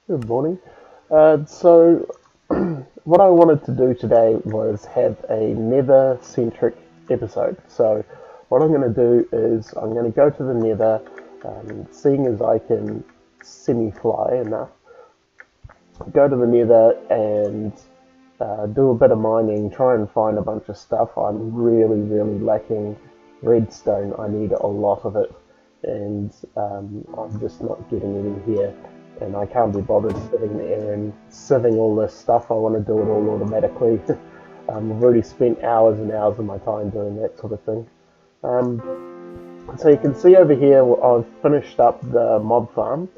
Good morning. So, what I wanted to do today was have a nether-centric episode. So, what I'm going to do is I'm going to go to the nether, seeing as I can semi-fly enough, go to the nether and do a bit of mining, try and find a bunch of stuff. I'm really lacking redstone. I need a lot of it, and I'm just not getting any here. And I can't be bothered sitting there and sieving all this stuff. I want to do it all automatically. I've already spent hours and hours of my time doing that sort of thing. So you can see over here I've finished up the mob farm,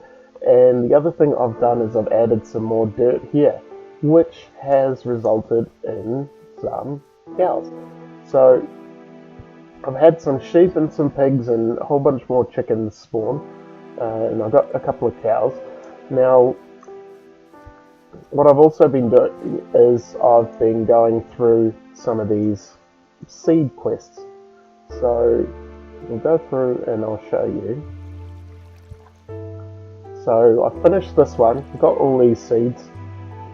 and the other thing I've done is I've added some more dirt here, which has resulted in some cows. So I've had some sheep and some pigs and a whole bunch more chickens spawn, and I've got a couple of cows. Now, what I've also been doing is I've been going through some of these seed quests. So we'll go through and I'll show you. So I finished this one, got all these seeds.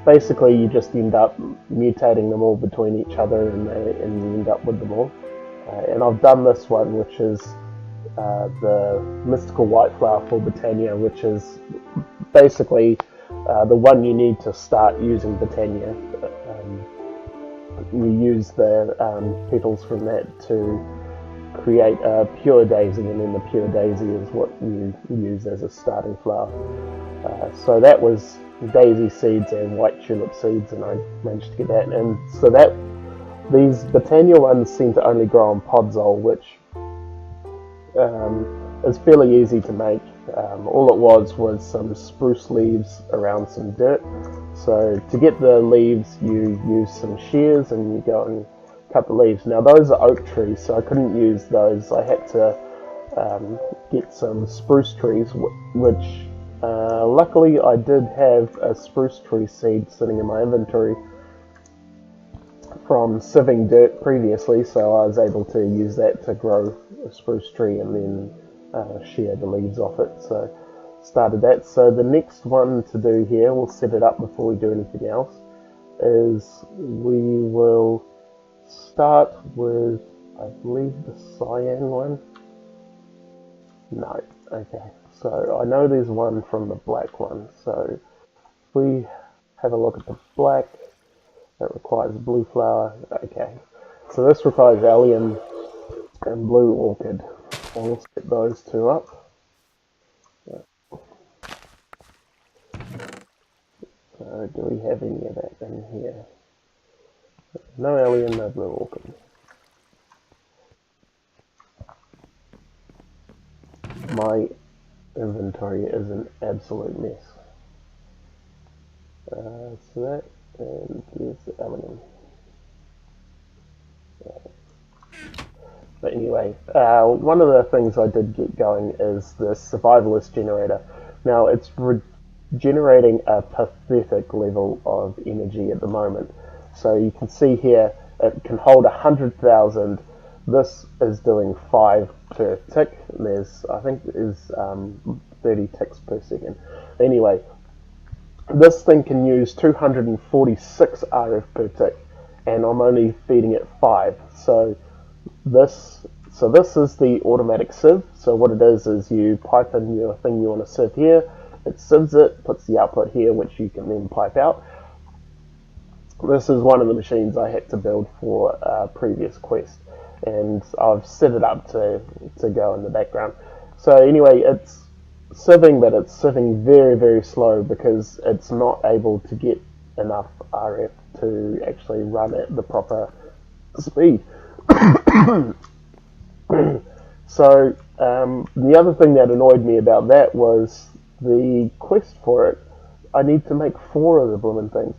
Basically you just end up mutating them all between each other and you end up with them all. And I've done this one, which is the mystical white flower for Britannia, which is basically the one you need to start using Britannia. You use the petals from that to create a pure daisy, and then the pure daisy is what you use as a starting flower. So that was daisy seeds and white tulip seeds, and I managed to get that. And so that these Britannia ones seem to only grow on podzol, which is fairly easy to make. All it was some spruce leaves around some dirt. So to get the leaves you use some shears and you go and cut the leaves. Now those are oak trees, so I couldn't use those. I had to get some spruce trees, which luckily I did have a spruce tree seed sitting in my inventory from sieving dirt previously, so I was able to use that to grow a spruce tree and then shear the leaves off it. So started that. So the next one to do here, we'll set it up before we do anything else, is we will start with, I believe, the cyan one. No, okay. So I know there's one from the black one. So if we have a look at the black, that requires blue flower. Okay, so this requires allium and blue orchid. We'll set those two up. So do we have any of that in here? No allium, no blue orchid. My inventory is an absolute mess. So that, and here's the aluminium. But anyway, one of the things I did get going is the survivalist generator. Now it's generating a pathetic level of energy at the moment. So you can see here it can hold 100,000. This is doing 5 per tick. There's, I think there's 30 ticks per second. Anyway, this thing can use 246 RF per tick, and I'm only feeding it 5. So this is the automatic sieve. So what it is you pipe in your thing you want to sieve here, it sieves it, puts the output here, which you can then pipe out. This is one of the machines I had to build for a previous quest, and I've set it up to go in the background. So anyway, it's sieving, but it's sieving very slow because it's not able to get enough RF to actually run at the proper speed. So the other thing that annoyed me about that was the quest for it. I need to make 4 of the blooming things.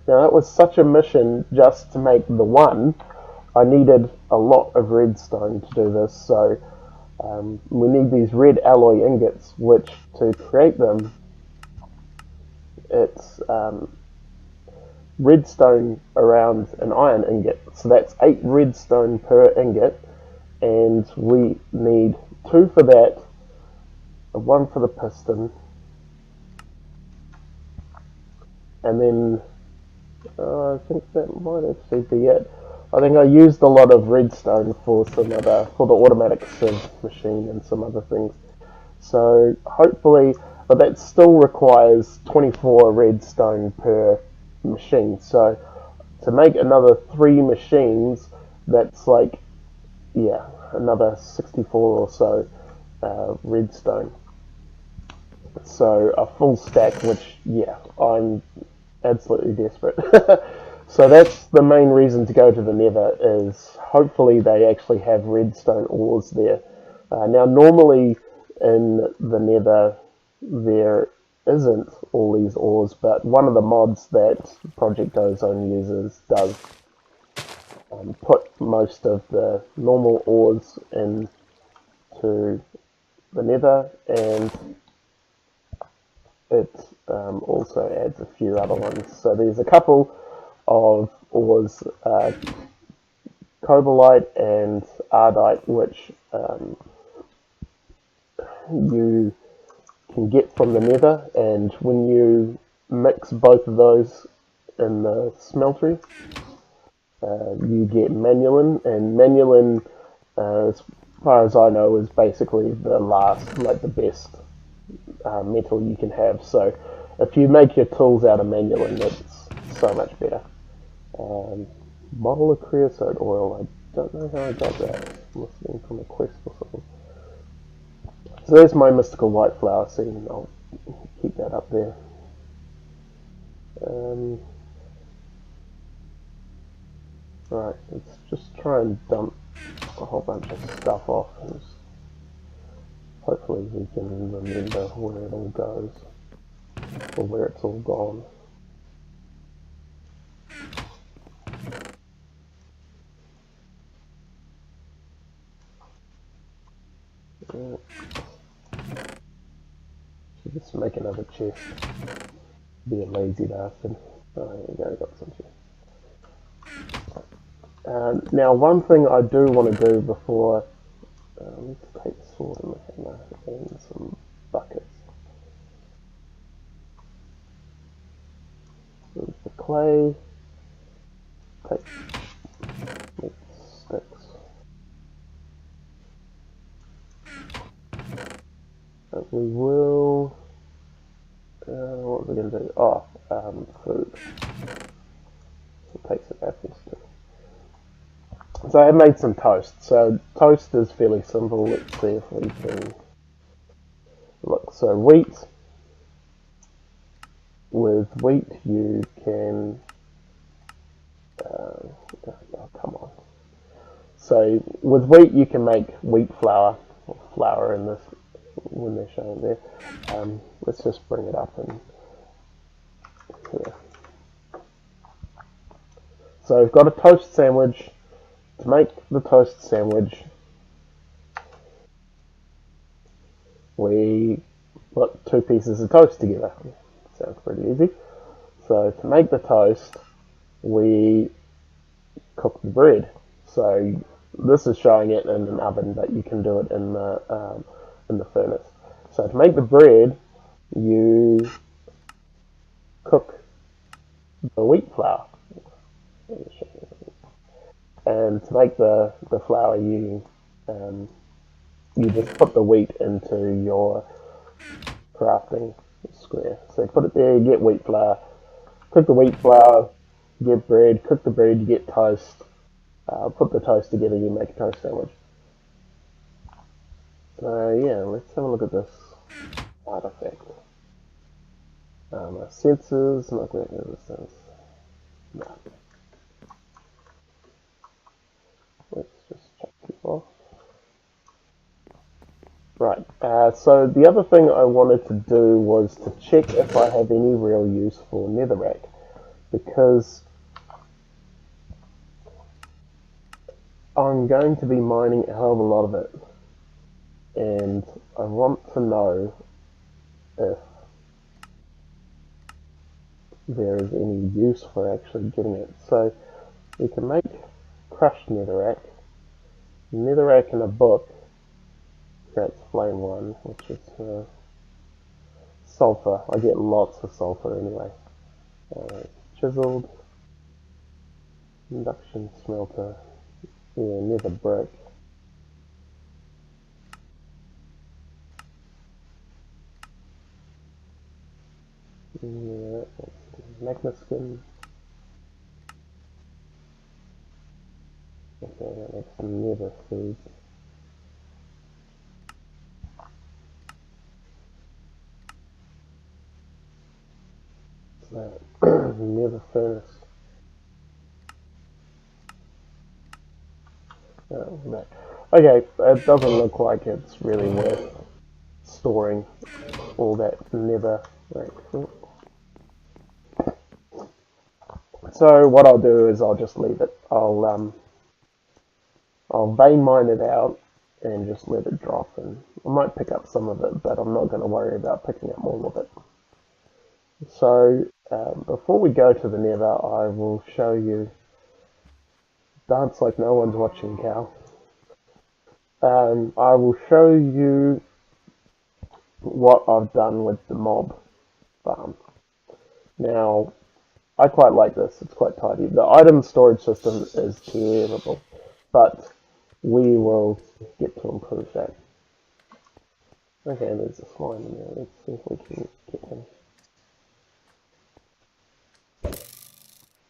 Now that was such a mission just to make the one. I needed a lot of redstone to do this, so we need these red alloy ingots, which to create them, it's redstone around an iron ingot. So that's 8 redstone per ingot, and we need 2 for that, 1 for the piston, and then I think that might actually be it. I think I used a lot of redstone for for the automatic sieve machine and some other things. So hopefully, but that still requires 24 redstone per machine. So to make another 3 machines, that's like, yeah, another 64 or so redstone. So a full stack, which, yeah, I'm absolutely desperate. So that's the main reason to go to the nether, is hopefully they actually have redstone ores there. Now normally in the nether there isn't all these ores, but one of the mods that Project Ozone uses does put most of the normal ores into the nether, and it also adds a few other ones. So there's a couple of ores, cobalite and ardite, which you can get from the nether, and when you mix both of those in the smeltery, you get manulin, and manulin, as far as I know, is basically the last, like the best metal you can have. So if you make your tools out of manulin, it's so much better. Um, Bottle of creosote oil. I don't know how I got that. Must have been from a quest or something. So there's my mystical white flower seed. I'll keep that up there. Um, right, let's just try and dump a whole bunch of stuff off, and hopefully we can remember where it all goes, or where it's all gone. Should just make another chest. Be a lazy bastard. Oh, there we go, got some chest. Now, one thing I do want to do before, let's take the sword and the hammer and some buckets. There's the clay. Take sticks. We will. What are we going to do? Oh, food. So take some apples too. So I made some toast. So toast is fairly simple. Let's see if we can look. So wheat. With wheat, you can. Oh, come on. So with wheat, you can make wheat flour, or flour in this when they're showing there. Let's just bring it up and here. So we've got a toast sandwich. To make the toast sandwich, we put 2 pieces of toast together. Sounds pretty easy. So to make the toast, we cook the bread. So this is showing it in an oven, but you can do it in the furnace. So to make the bread, you cook the wheat flour. And to make the flour, you just put the wheat into your crafting square. So put it there, you get wheat flour. Cook the wheat flour, you get bread. Cook the bread, you get toast. Put the toast together, you make a toast sandwich. So yeah, let's have a look at this artifact. Sensors, magnetic resistance. No. Let's just check it off. Right, so the other thing I wanted to do was to check if I have any real use for netherrack, because I'm going to be mining a hell of a lot of it, and I want to know if there is any use for actually getting it. So we can make crushed netherrack in a book. Creates flame 1, which is sulfur. I get lots of sulfur anyway. Chiseled, induction smelter, yeah, nether brick. Yeah, magma skin. Okay, that makes some nether food. So, nether furnace. No. Okay, it doesn't look like it's really worth storing all that nether. Right. So what I'll do is I'll just leave it. I'll vein mine it out and just let it drop, and I might pick up some of it, but I'm not going to worry about picking up all of it. So before we go to the nether, I will show you. Dance like no one's watching, Cal. I will show you what I've done with the mob farm. Now, I quite like this. It's quite tidy. The item storage system is terrible, but we will get to improve that. Okay, there's a slime in there. Let's see if we can get him.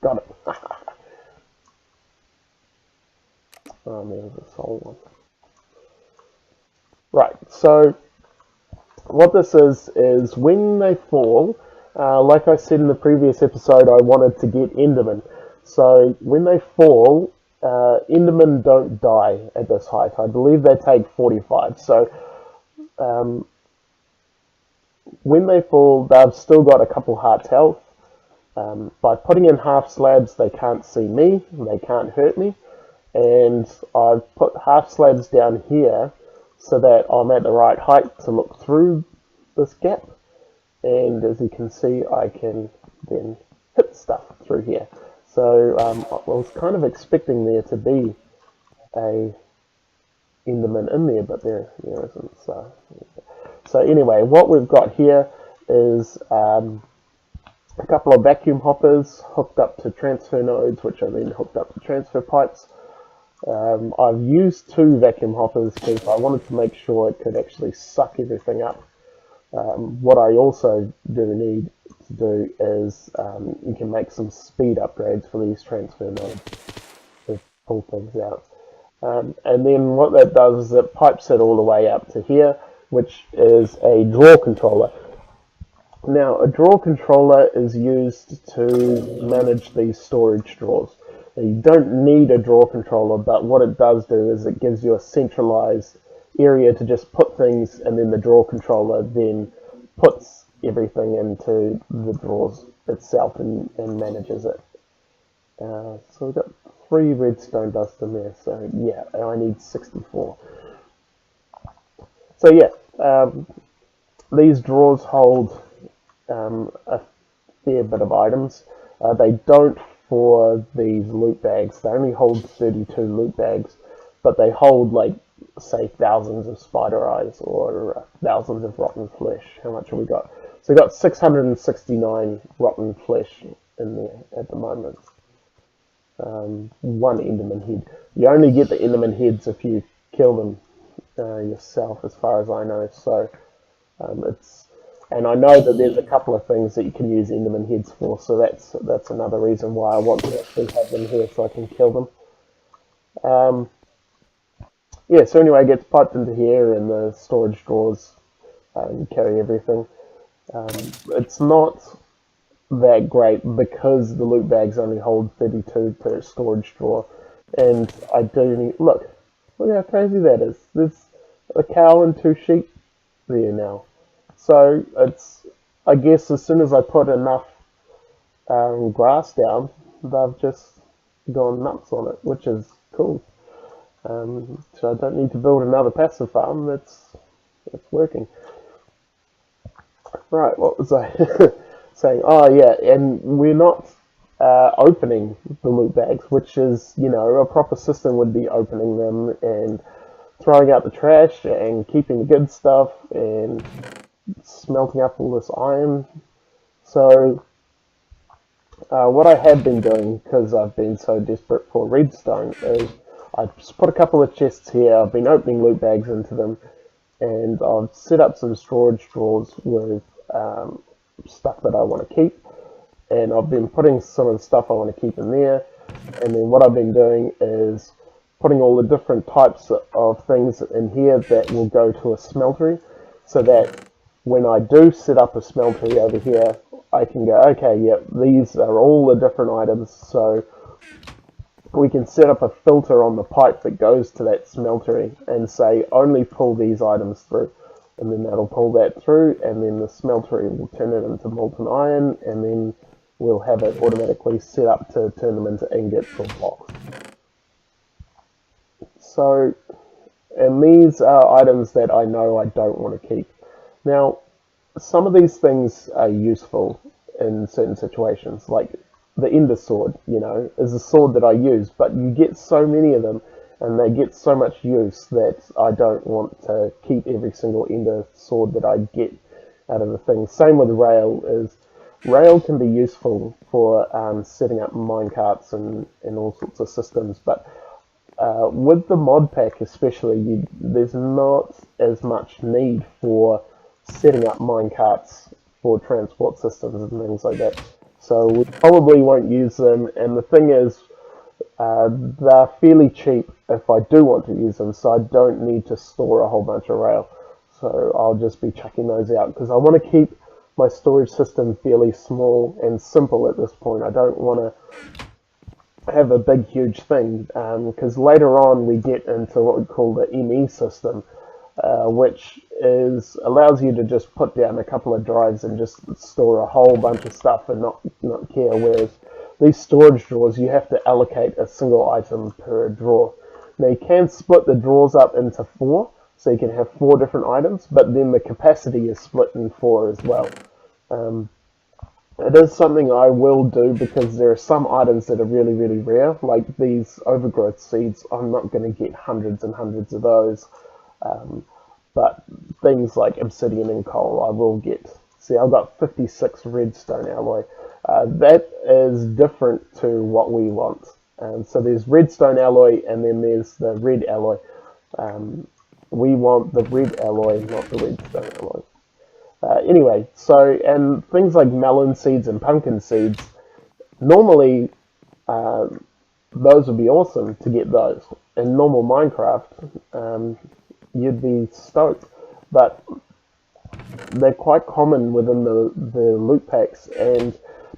Got it. Oh, there's a soul one. Right, so what this is when they fall, like I said in the previous episode, I wanted to get Endermen. So when they fall, Endermen don't die at this height. I believe they take 45. So when they fall, they've still got a couple hearts health. By putting in half slabs, they can't see me, they can't hurt me. And I've put half slabs down here so that I'm at the right height to look through this gap. And as you can see, I can then hit stuff through here. So I was kind of expecting there to be a Enderman in there, but there isn't. So anyway, what we've got here is a couple of vacuum hoppers hooked up to transfer nodes, which are then hooked up to transfer pipes. I've used 2 vacuum hoppers because I wanted to make sure it could actually suck everything up. What I also do need to do is you can make some speed upgrades for these transfer nodes to pull things out. And then what that does is it pipes it all the way up to here, which is a draw controller. Now, a draw controller is used to manage these storage drawers. Now, you don't need a draw controller, but what it does do is it gives you a centralized area to just put things, and then the draw controller then puts everything into the drawers itself and manages it. So we've got 3 redstone dust in there, so yeah, I need 64. So yeah, these drawers hold a fair bit of items. They don't for these loot bags. They only hold 32 loot bags, but they hold, like, say, thousands of spider eyes or thousands of rotten flesh. How much have we got? So we've got 669 rotten flesh in there at the moment. 1 Enderman head. You only get the Enderman heads if you kill them yourself, as far as I know. So and I know that there's a couple of things that you can use Enderman heads for, so that's another reason why I want to actually have them here so I can kill them. Yeah, so anyway, it gets piped into here, and the storage drawers carry everything. It's not that great because the loot bags only hold 32 per storage drawer, and I do need... Look how crazy that is. There's a cow and 2 sheep there now. So it's, I guess, as soon as I put enough grass down, they've just gone nuts on it, which is cool. So I don't need to build another passive farm. That's working. Right, what was I saying? Oh yeah, and we're not opening the loot bags, which is, a proper system would be opening them and throwing out the trash and keeping the good stuff and smelting up all this iron. So What I have been doing, because I've been so desperate for redstone, is I've just put a couple of chests here. I've been opening loot bags into them, and I've set up some storage drawers with stuff that I want to keep, and I've been putting some of the stuff I want to keep in there. And then what I've been doing is putting all the different types of things in here that will go to a smeltery, so that when I do set up a smeltery over here, I can go, okay, yep, these are all the different items, so we can set up a filter on the pipe that goes to that smeltery and say only pull these items through, and then that'll pull that through, and then the smeltery will turn it into molten iron, and then we'll have it automatically set up to turn them into ingots or blocks. So, and these are items that I know I don't want to keep. Now, some of these things are useful in certain situations, like the Ender Sword, is a sword that I use, but you get so many of them and they get so much use that I don't want to keep every single Ender Sword that I get out of the thing. Same with rail can be useful for setting up minecarts and all sorts of systems, but with the mod pack especially, there's not as much need for setting up minecarts for transport systems and things like that. So we probably won't use them, and the thing is, they're fairly cheap if I do want to use them, so I don't need to store a whole bunch of rail. So I'll just be chucking those out, because I want to keep my storage system fairly small and simple at this point. I don't want to have a big huge thing, because later on we get into what we call the ME system, which allows you to just put down a couple of drives and just store a whole bunch of stuff and not care. Whereas these storage drawers, you have to allocate a single item per drawer. Now you can split the drawers up into four, so you can have four different items, but then the capacity is split in four as well. It is something I will do, because there are some items that are really, really rare, like these overgrowth seeds. I'm not going to get hundreds and hundreds of those. But things like obsidian and coal, I will get. See, I've got 56 redstone alloy. That is different to what we want. So there's redstone alloy, and then there's the red alloy. We want the red alloy, not the redstone alloy. Anyway, and things like melon seeds and pumpkin seeds, normally those would be awesome to get those. In normal Minecraft, you'd be stoked, but they're quite common within the loot packs, and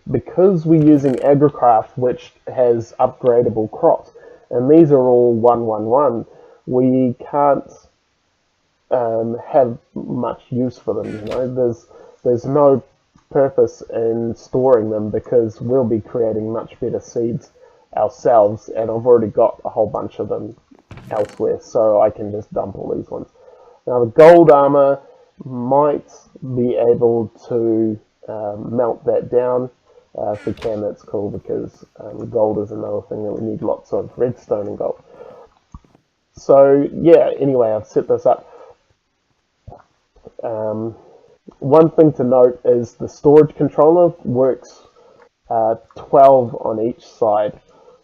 because we're using agricraft, which has upgradable crops, and these are all 111, we can't have much use for them. There's no purpose in storing them, because we'll be creating much better seeds ourselves, and I've already got a whole bunch of them elsewhere, so I can just dump all these ones. Now the gold armor might be able to melt that down. If we can, that's cool, because gold is another thing that we need lots of: redstone and gold. So yeah, anyway, I've set this up. One thing to note is the storage controller works 12 on each side.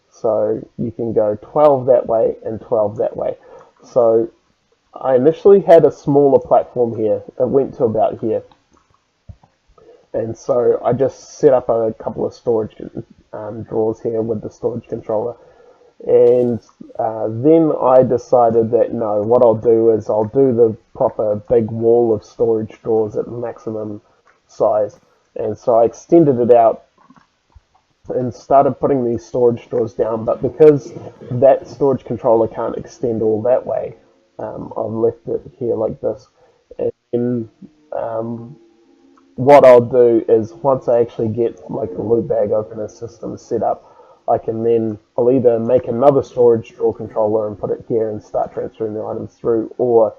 So you can go 12 that way and 12 that way. So I initially had a smaller platform here. It went to about here. And so I just set up a couple of storage drawers here with the storage controller. And then I decided that no, what I'll do is I'll do the proper big wall of storage drawers at maximum size. And so I extended it out and started putting these storage drawers down, but because that storage controller can't extend all that way, I've left it here like this. And what I'll do is, once I actually get like a loot bag opener system set up, I'll either make another storage drawer controller and put it here and start transferring the items through, or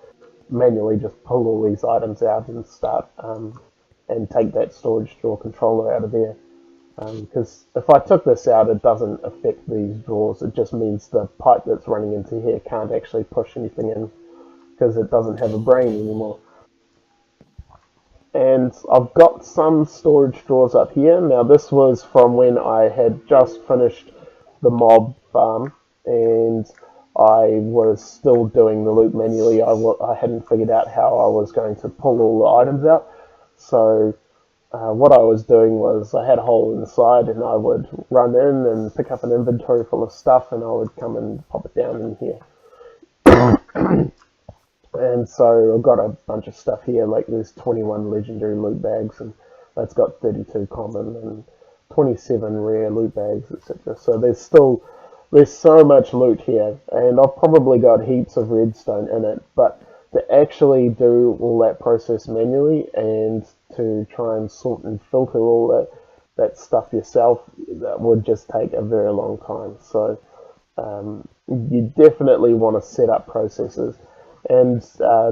manually just pull all these items out and start and take that storage drawer controller out of there. Because if I took this out, it doesn't affect these drawers. It just means the pipe that's running into here can't actually push anything in, because it doesn't have a brain anymore. And I've got some storage drawers up here. Now this was from when I had just finished the mob farm and I was still doing the loot manually. I hadn't figured out how I was going to pull all the items out. So what I was doing was I had a hole in the side and I would run in and pick up an inventory full of stuff and I would come and pop it down in here. And so I've got a bunch of stuff here, like there's 21 legendary loot bags, and that's got 32 common and 27 rare loot bags, etc. So there's so much loot here, and I've probably got heaps of redstone in it, but to actually do all that process manually and to try and sort and filter all that stuff yourself, that would just take a very long time. So you definitely want to set up processes, and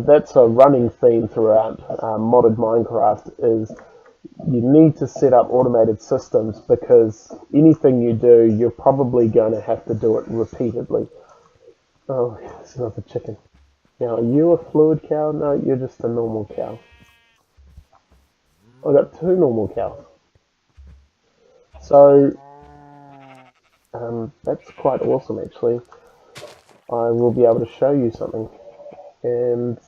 that's a running theme throughout modded Minecraft. Is you need to set up automated systems because anything you do, you're probably going to have to do it repeatedly. Oh, it's another chicken. Now, are you a fluid cow? No, you're just a normal cow. I've got two normal cows. So that's quite awesome, actually. I will be able to show you something. And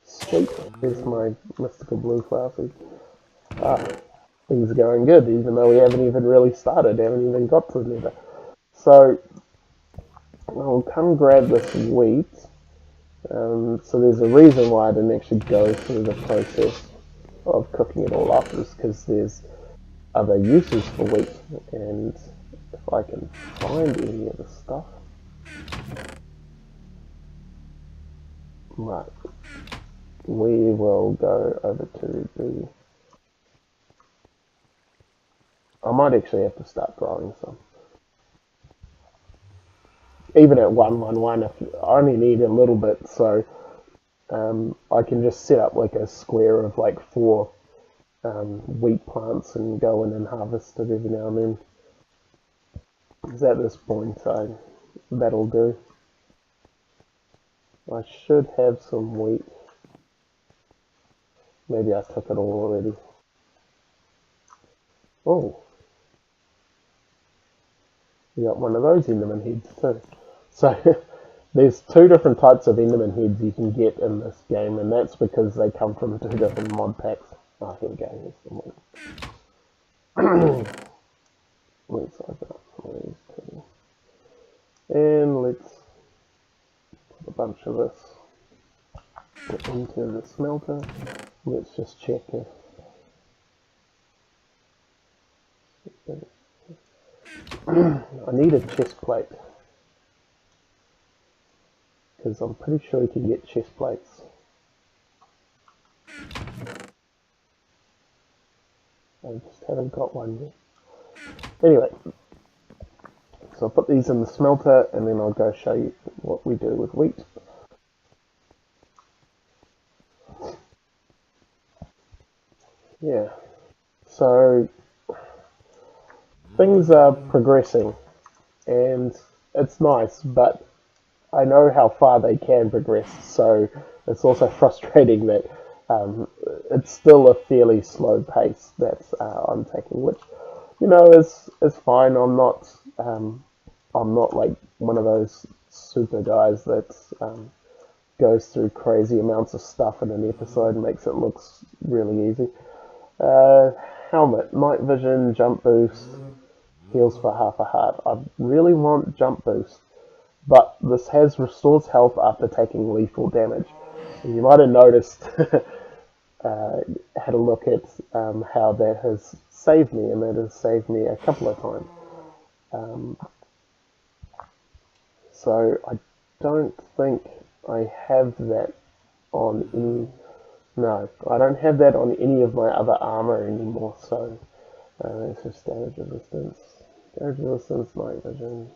sweet, there's my mystical blue flower seed. Ah, things are going good, even though we haven't even really started, haven't even got to the nether. So I'll come grab this wheat. So there's a reason why I didn't actually go through the process of cooking it all up, is because there's other uses for wheat, and if I can find any of the stuff. Right, we will go over to the... I might actually have to start growing some. Even at 111, I only need a little bit, so I can just set up like a square of like 4 wheat plants and go in and harvest it every now and then. Because at this point, that'll do. I should have some wheat. Maybe I took it all already. Oh, we got one of those Enderman heads too. So there's 2 different types of Enderman heads you can get in this game, and that's because they come from 2 different mod packs. Oh, here we go. Here's the one. Let's open up these 2. And let's put a bunch of this into the smelter. Let's just check if I need a chest plate, because I'm pretty sure you can get chest plates. I just haven't got one yet. Anyway, so I'll put these in the smelter and then I'll go show you what we do with wheat. Yeah, so things are progressing and it's nice, but I know how far they can progress, so it's also frustrating that it's still a fairly slow pace that I'm taking, which, you know, is fine. I'm not like one of those super guys that goes through crazy amounts of stuff in an episode and makes it look really easy. Helmet, night vision, jump boost, heals for half a heart. I really want jump boost, but this restores health after taking lethal damage. And you might have noticed, had a look at how that has saved me, and that has saved me a couple of times. So I don't think I have that on any... No, I don't have that on any of my other armor anymore, so it's just damage resistance. Damage resistance, night vision,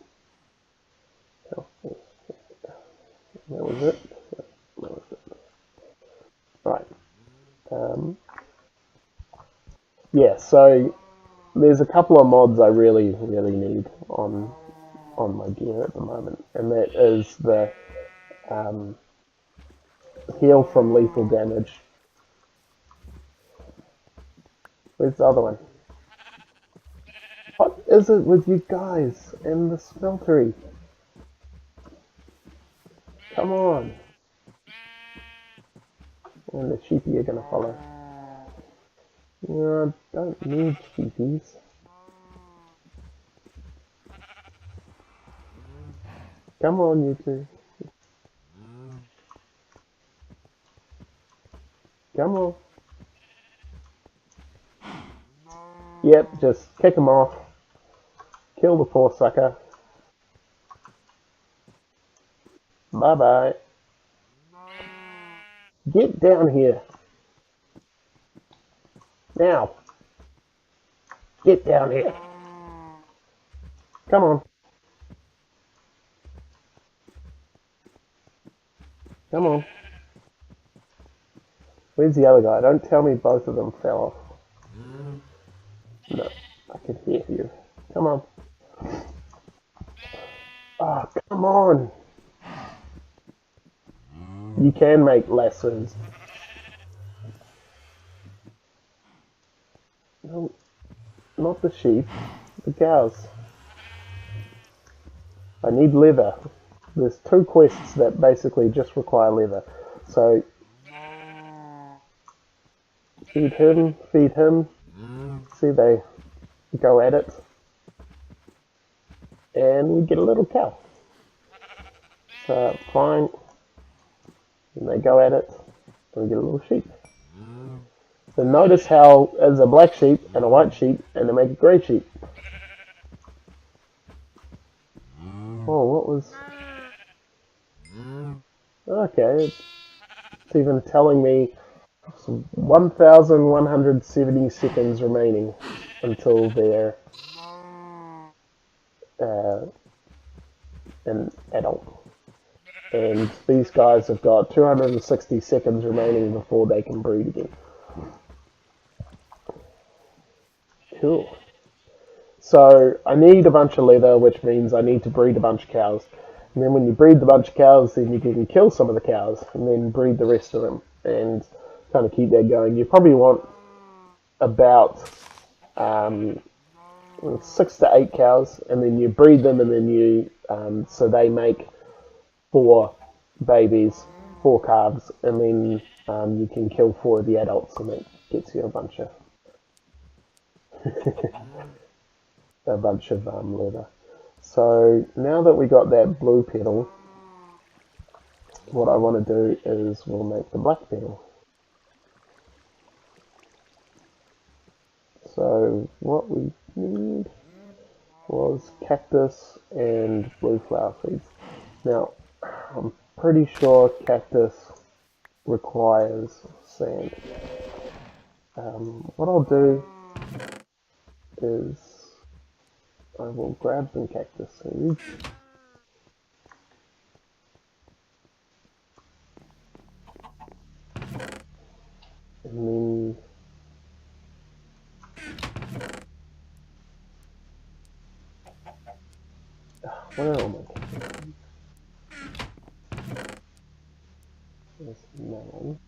health boost. That was it? Yeah, that was it. Right. Yeah, so there's a couple of mods I really need on my gear at the moment, and that is the heal from lethal damage. Where's the other one? What is it with you guys and the smeltery? Come on. And the sheepy are gonna follow. No, don't need sheepies. Come on, you two. Come on. Yep, just kick him off. Kill the poor sucker. Bye-bye. Get down here. Now. Get down here. Come on. Come on. Where's the other guy? Don't tell me both of them fell off. No, I can hear you. Come on. Oh, come on. You can make lassos. No, not the sheep. The cows. I need leather. There's 2 quests that basically just require leather. So, feed him, feed him. See, they go at it. And we get a little cow. So, fine. And they go at it. And we get a little sheep. So notice how there's a black sheep and a white sheep and they make a grey sheep. Oh, what was... Okay, it's even telling me 1,170 seconds remaining until they're an adult. And these guys have got 260 seconds remaining before they can breed again. Cool. So I need a bunch of leather, which means I need to breed a bunch of cows. And then when you breed the bunch of cows, then you can kill some of the cows and then breed the rest of them and kind of keep that going. You probably want about 6 to 8 cows, and then you breed them, and then you so they make 4 babies, 4 calves, and then you can kill 4 of the adults, and that gets you a bunch of leather. So now that we got that blue petal, what I want to do is we'll make the black petal. So what we need was cactus and blue flower seeds. Now I'm pretty sure cactus requires sand. What I'll do is I will grab some cactus seeds. And then where are my cactus seeds? There's melon.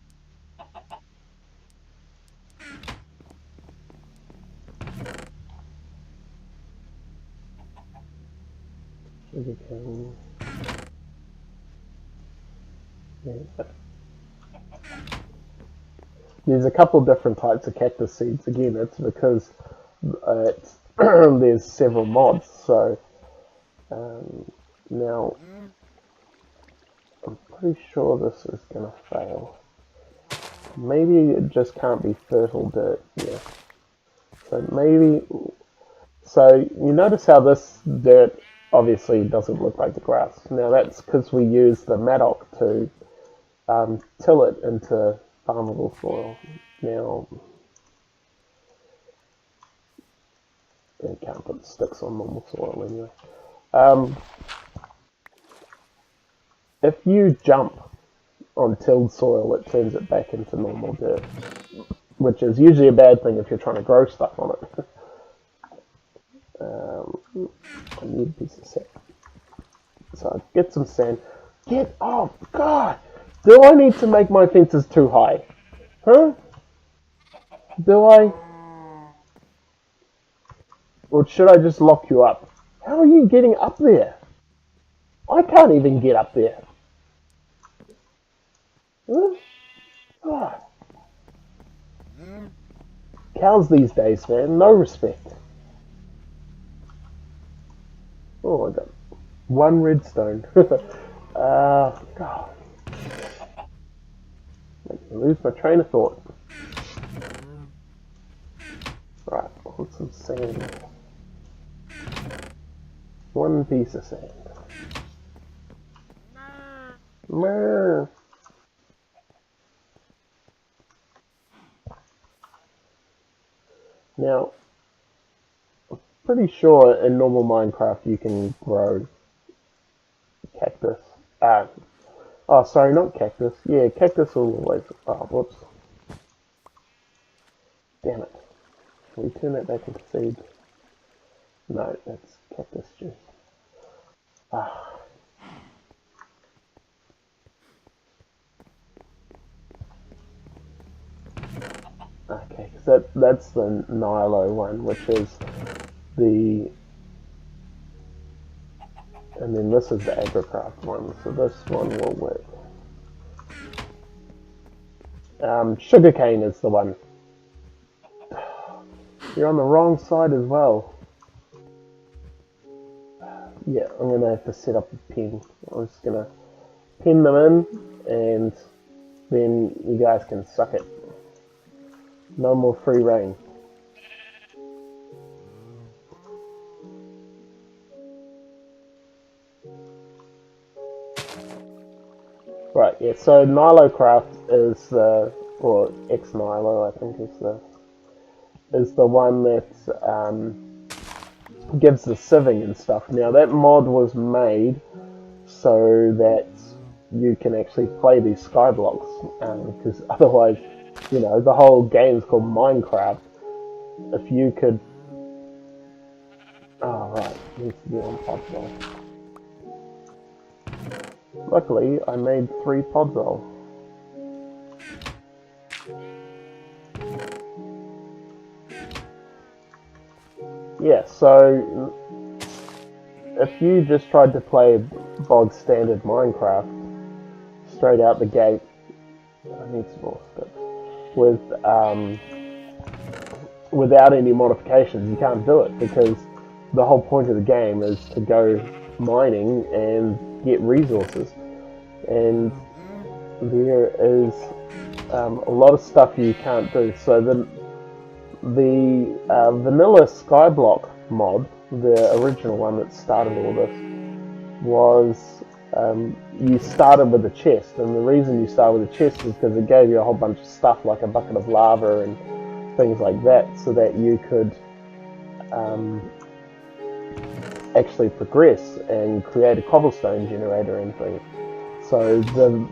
Sugarcane. There's a couple different types of cactus seeds. Again, it's because there's several mods. So now I'm pretty sure this is gonna fail. Maybe it just can't be fertile dirt. Yeah. So maybe. So you notice how this dirt obviously doesn't look like the grass. Now that's because we use the mattock to till it into farmable soil. Now, you can't put sticks on normal soil anyway. If you jump on tilled soil, it turns it back into normal dirt, which is usually a bad thing if you're trying to grow stuff on it. I need a piece of sand. So I get some sand. Get off! God! Do I need to make my fences too high? Huh? Do I? Or should I just lock you up? How are you getting up there? I can't even get up there. Huh? Ah. Cows these days, man. No respect. Oh, I got one redstone. God. Make me lose my train of thought. Right, put some sand. One piece of sand. Meh. Now, pretty sure in normal Minecraft you can grow cactus. Oh, sorry, not cactus. Yeah, cactus will always. Oh, whoops. Damn it. Can we turn that back into seed? No, that's cactus juice. Ah. Okay, so that's the Nilo one, which is the. And then this is the Agricraft one, so this one will work. Sugarcane is the one. You're on the wrong side as well. Yeah, I'm going to have to set up a pen. I'm just going to pin them in, and then you guys can suck it. No more free reign. Right, yeah, so Nilocraft is the, or X-Nilo I think is the one that gives the sieving and stuff. Now that mod was made so that you can actually play these skyblocks, because otherwise, you know, the whole game's called Minecraft. If you could... Oh, right, needs to be on podzol. Luckily, I made 3 podzol. Yeah, so if you just tried to play bog standard Minecraft straight out the gate, I need some more stuff, with without any modifications, you can't do it, because the whole point of the game is to go mining and get resources, and there is a lot of stuff you can't do. So the vanilla Skyblock mod, the original one that started all this, was you started with a chest, and the reason you started with a chest is because it gave you a whole bunch of stuff like a bucket of lava and things like that, so that you could actually progress and create a cobblestone generator and things. So the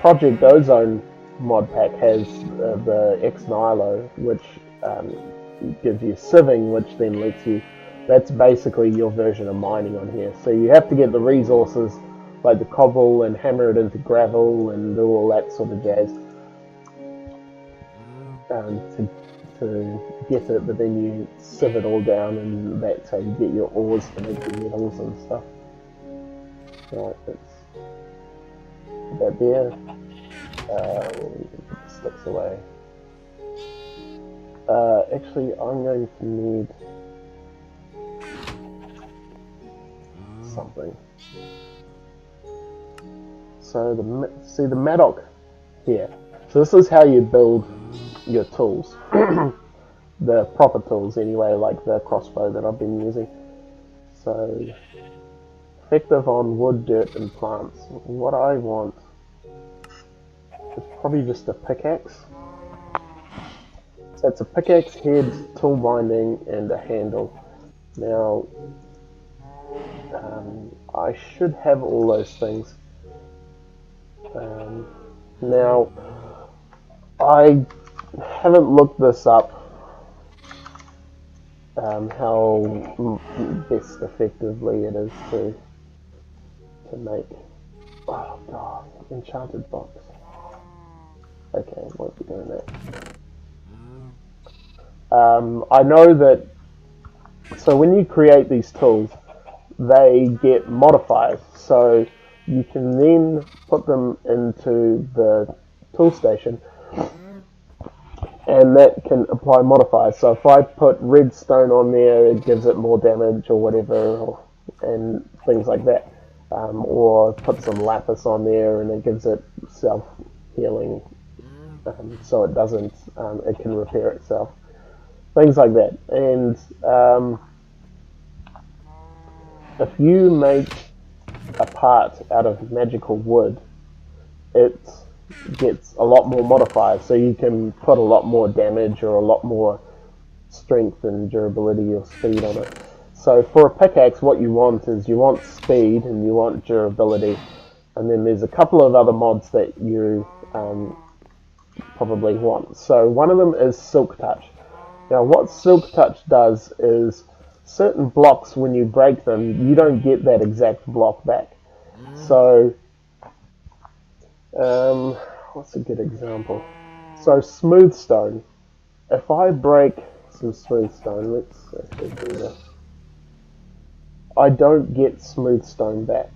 Project Ozone mod pack has the X-Nilo, which gives you sieving, which then lets you... That's basically your version of mining on here. So you have to get the resources, like the cobble, and hammer it into gravel and do all that sort of jazz to get it, but then you sieve it all down, and that's how you get your ores to make your metals and stuff. Right, that's that there. We'll put the sticks away. Actually, I'm going to need something. So see the mattock here. So this is how you build your tools, the proper tools anyway, like the crossbow that I've been using. So effective on wood, dirt, and plants. What I want is probably just a pickaxe. So it's a pickaxe, head, tool binding, and a handle. Now, I should have all those things. Now, I haven't looked this up, how best effectively it is to make... Oh god, enchanted box. Okay, it won't be doing that. I know that, so when you create these tools, they get modifiers. So you can then put them into the tool station, and that can apply modifiers. So if I put redstone on there, it gives it more damage or whatever, and things like that. Or put some lapis on there, and it gives it self-healing, so it doesn't, it can repair itself. Things like that. And if you make a part out of magical wood, it gets a lot more modifiers, so you can put a lot more damage or a lot more strength and durability or speed on it. So for a pickaxe, what you want is you want speed and you want durability, and then there's a couple of other mods that you probably want. So one of them is Silk Touch. Now what Silk Touch does is certain blocks, when you break them, you don't get that exact block back. So what's a good example? So smooth stone. If I break some smooth stone, let's actually do this. I don't get smooth stone back.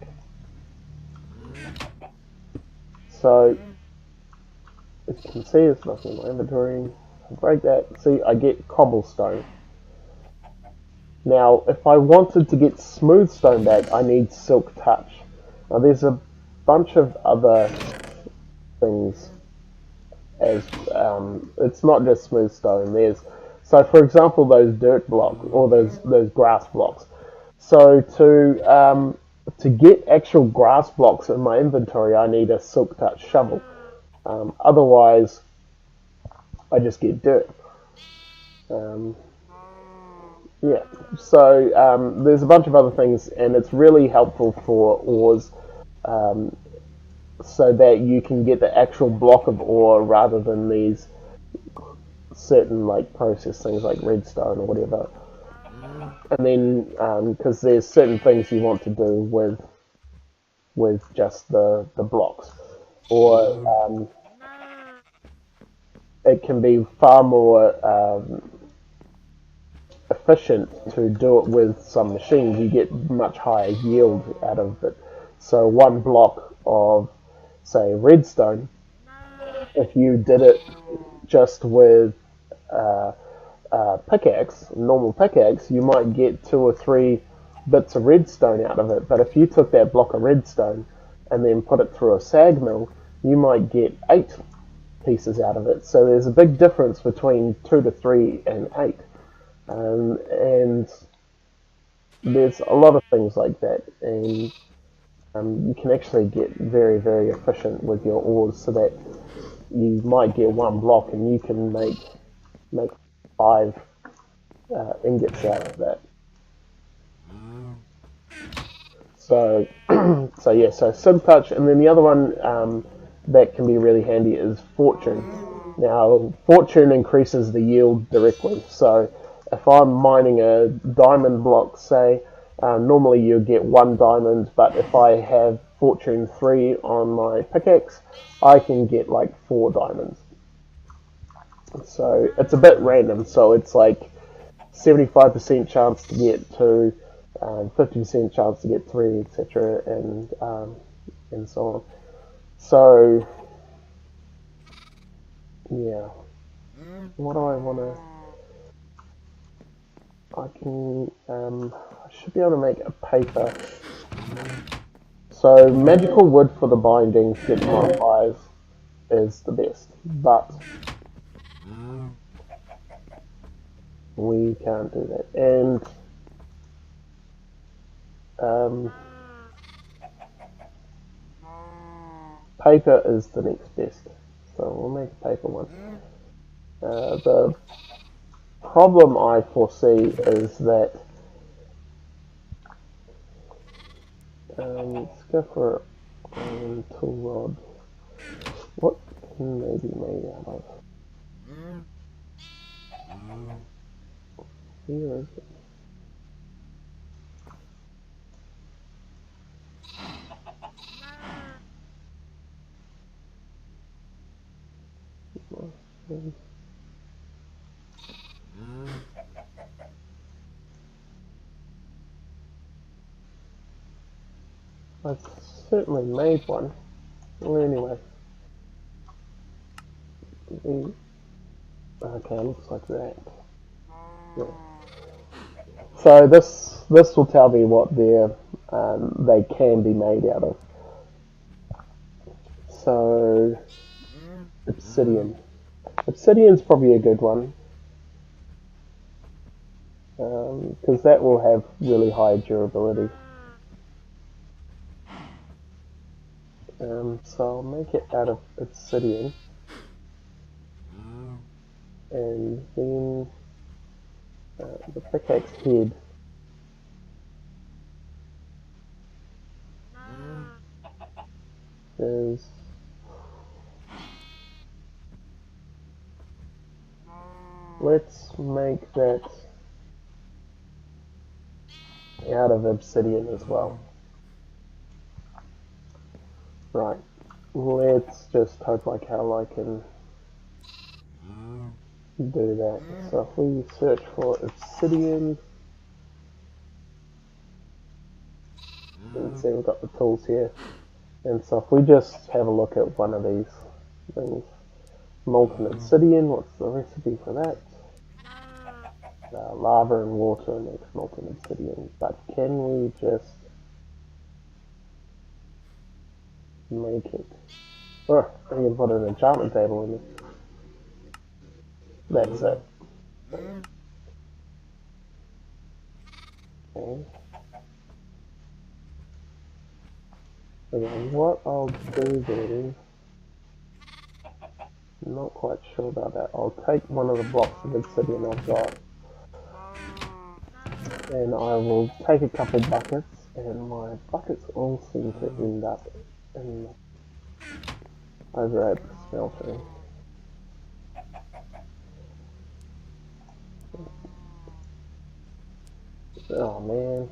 So as you can see, it's nothing in my inventory. I break that. See, I get cobblestone. Now, if I wanted to get smooth stone back, I need Silk Touch. Now, there's a bunch of other things. As it's not just smooth stone. So for example, those dirt blocks or those grass blocks. So to get actual grass blocks in my inventory, I need a Silk Touch shovel. Otherwise, I just get dirt. Yeah, so there's a bunch of other things, and it's really helpful for ores, so that you can get the actual block of ore rather than these certain like process things like redstone or whatever. And then because there's certain things you want to do with just the blocks, or it can be far more efficient to do it with some machines. You get much higher yield out of it. So one block of, say, redstone, if you did it just with pickaxe, normal pickaxe, you might get 2 or 3 bits of redstone out of it. But if you took that block of redstone and then put it through a sag mill, you might get 8 pieces out of it. So there's a big difference between 2 to 3 and 8. And there's a lot of things like that, and you can actually get very, very efficient with your ores, so that you might get one block and you can make 5 ingots out of that. So, so Silk Touch, and then the other one that can be really handy is Fortune. Now, Fortune increases the yield directly. So, if I'm mining a diamond block, say, normally you get 1 diamond, but if I have Fortune 3 on my pickaxe, I can get like 4 diamonds. So it's a bit random. So it's like 75% chance to get 2, 50% chance to get 3, etc., and so on. So yeah, what do I want to? I should be able to make a paper. So magical wood for the binding set modifiers is the best, but we can't do that. And paper is the next best, so we'll make a paper one. The problem I foresee is that let's go for tool rod. What can they be made out of? Here is it. I certainly made one. Well, anyway. Okay, looks like that. Yeah. So this will tell me what they can be made out of. So obsidian. Obsidian's probably a good one because that will have really high durability. So I'll make it out of obsidian, and then the pickaxe head is let's make that out of obsidian as well. Right, let's just hope like hell I can do that. So if we search for obsidian, you can see we've got the tools here. And so if we just have a look at one of these things, molten obsidian, what's the recipe for that? Lava and water makes molten obsidian, but can we just make it? Oh, I can put an enchantment table in it. That's it. Okay. Okay, what I'll do then, I'm not quite sure about that. I'll take one of the blocks of obsidian I've got, and I will take a couple buckets, and my buckets all seem to end up in over at the smeltery. Oh man.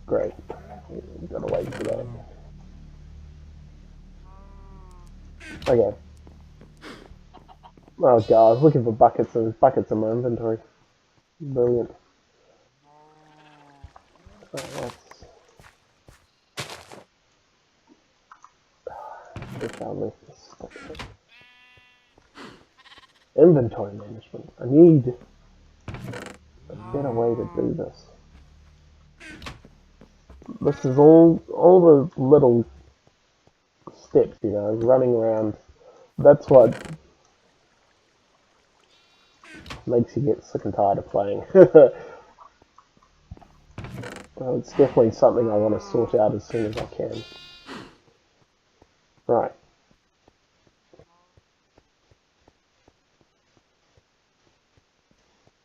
Great. Gotta wait for that. Okay. Oh god, I was looking for buckets and buckets in my inventory. Brilliant. Oh, that's how I left this. Inventory management. I need a better way to do this. This is all the little steps, you know, running around. That's what makes you get sick and tired of playing. Well, it's definitely something I want to sort out as soon as I can. Right.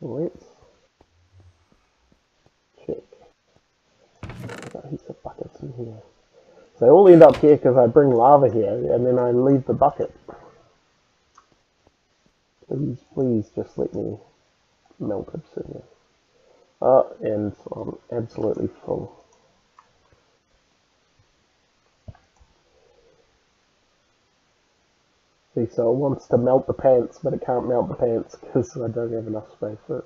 Let's check. I've got heaps of buckets in here. So they all end up here because I bring lava here and then I leave the bucket. Please just let me melt obsidian. Oh, and I'm absolutely full. See, so it wants to melt the pants, but it can't melt the pants because I don't have enough space for it.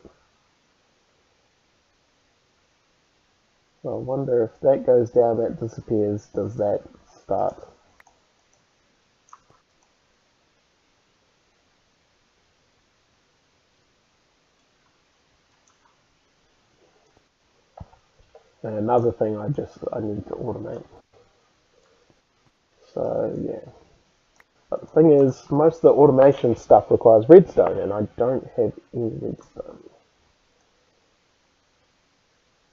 So I wonder if that goes down, that disappears, does that start? And another thing I need to automate. So yeah. But the thing is, most of the automation stuff requires redstone, and I don't have any redstone.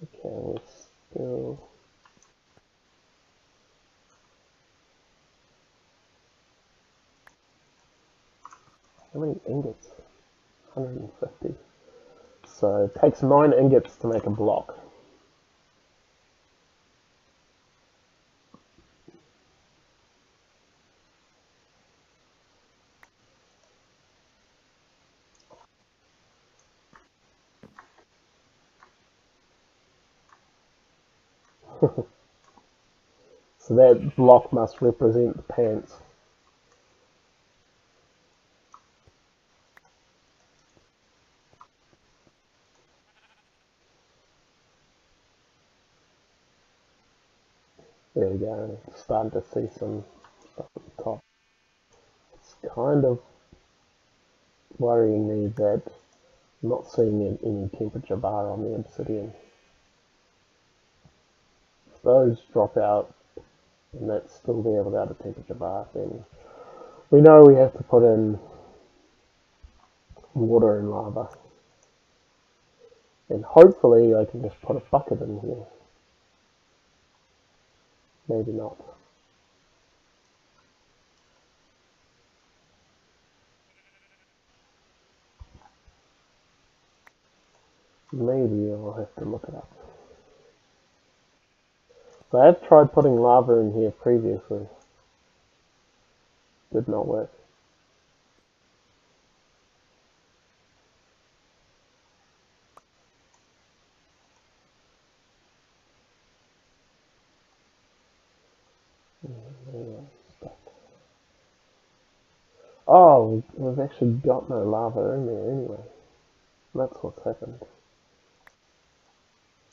Okay, we're still... How many ingots? 150. So it takes 9 ingots to make a block. So that block must represent the pants. There we go. Starting to see some stuff at the top. It's kind of worrying me that I'm not seeing any temperature bar on the obsidian. If those drop out and that's still there without a temperature bar, then we know we have to put in water and lava. And hopefully I can just put a bucket in here. Maybe not. Maybe I'll have to look it up. So I have tried putting lava in here previously. Did not work. Oh, we've actually got no lava in there anyway. That's what's happened.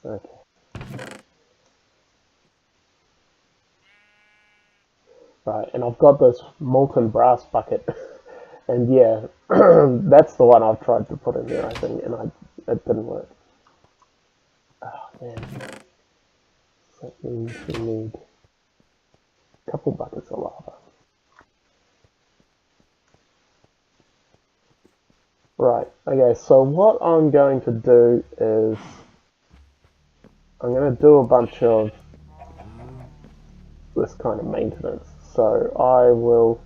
Okay. Right, and I've got this molten brass bucket. And yeah, that's the one I've tried to put in there, I think, and it didn't work. Oh, man. That means we need a couple buckets of lava. Right, okay, so what I'm going to do is I'm going to do a bunch of this kind of maintenance. So I will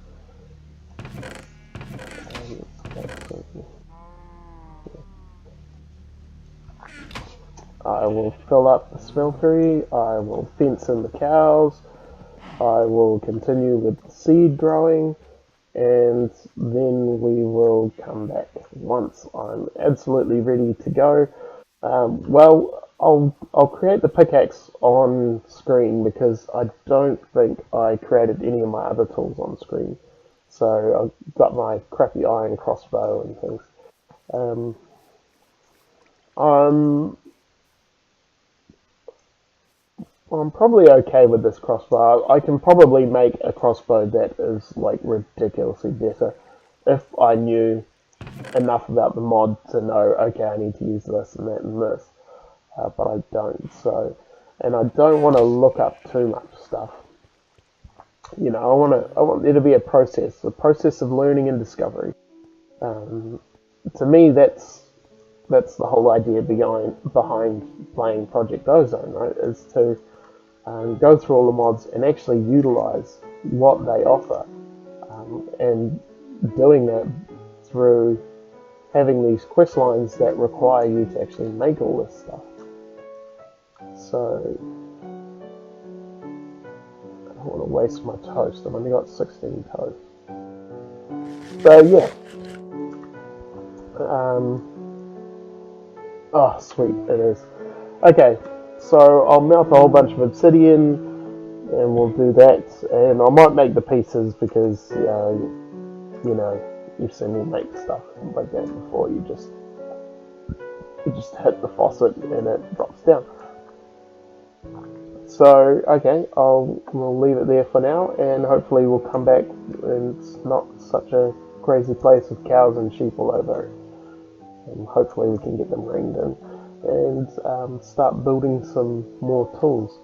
fill up the smeltery, I will fence in the cows, I will continue with the seed growing, and then we will come back once I'm absolutely ready to go. Well, I'll create the pickaxe on screen because I don't think I created any of my other tools on screen. So I've got my crappy iron crossbow and things. I'm I'm probably okay with this crossbow. I can probably make a crossbow that is like ridiculously better if I knew enough about the mod to know, okay, I need to use this and that and this, but I don't. So, and I don't want to look up too much stuff. You know, I want there to be a process of learning and discovery. Um, to me, that's the whole idea behind playing Project Ozone, right? Is to go through all the mods and actually utilize what they offer, and doing that through having these quest lines that require you to actually make all this stuff. So I don't want to waste my toast. I've only got 16 toast. So yeah. Oh, sweet, it is. Okay, so I'll melt a whole bunch of obsidian, and we'll do that. And I might make the pieces because, you know, you've seen me make stuff like that before. You just hit the faucet and it drops down. So, okay, we'll leave it there for now, and hopefully we'll come back and it's not such a crazy place with cows and sheep all over it. And hopefully we can get them ringed in and start building some more tools.